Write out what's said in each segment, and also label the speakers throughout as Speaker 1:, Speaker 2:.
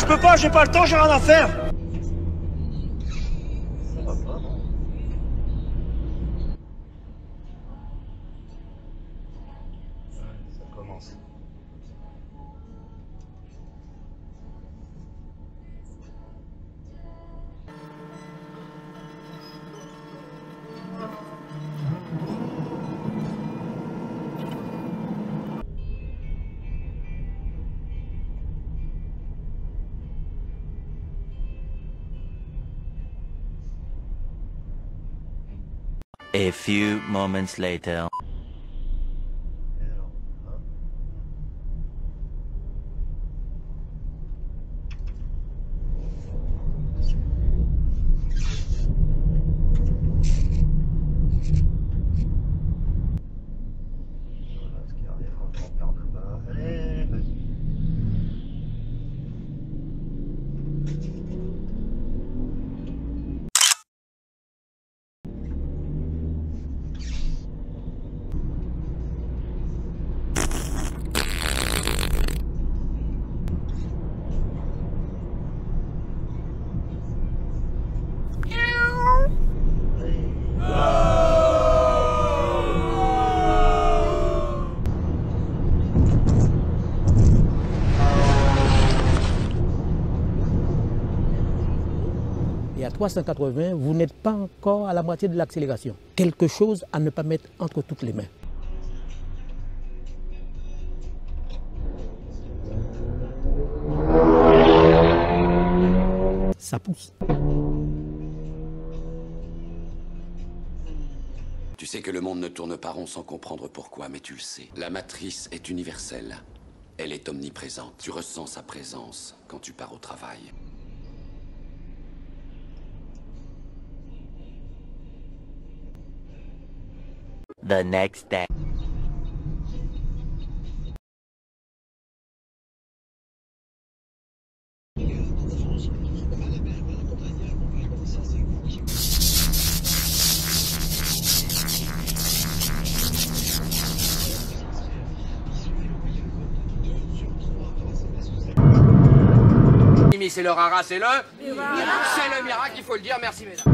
Speaker 1: je peux pas, j'ai pas le temps, j'ai rien à faire.
Speaker 2: Ça va pas, non? Ouais, ça commence.
Speaker 3: A few moments later.
Speaker 2: Et alors, hop. Voilà ce qui arrive quand on perd de bas. Allez, vas-y.
Speaker 4: Et à 380, vous n'êtes pas encore à la moitié de l'accélération. Quelque chose à ne pas mettre entre toutes les mains. Ça pousse.
Speaker 5: Tu sais que le monde ne tourne pas rond sans comprendre pourquoi, mais tu le sais. La matrice est universelle. Elle est omniprésente. Tu ressens sa présence quand tu pars au travail.
Speaker 3: The next day.
Speaker 6: C'est le rara, c'est le miracle, il faut le dire, merci mesdames.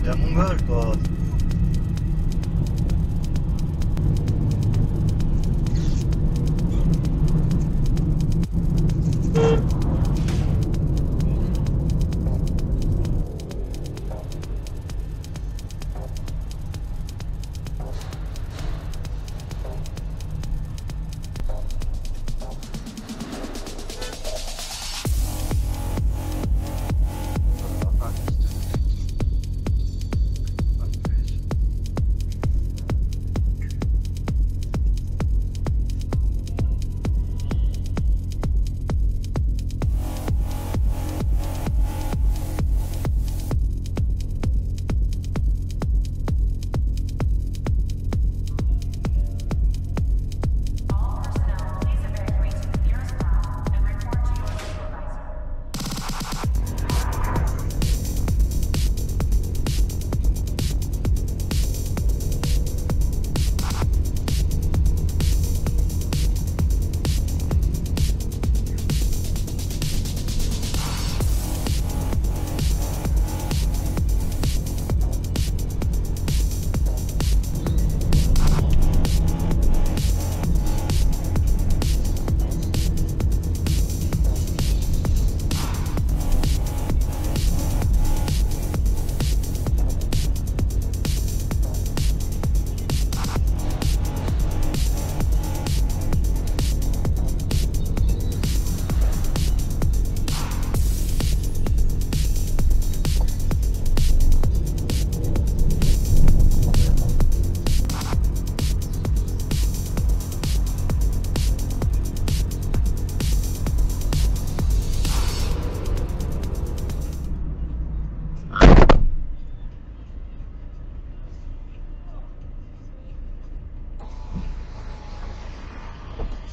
Speaker 2: T'es un mongol, toi.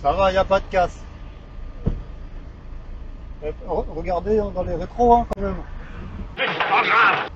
Speaker 2: Ça va, il n'y a pas de casse.
Speaker 1: Regardez dans les rétros, hein, quand même.
Speaker 6: C'est pas grave.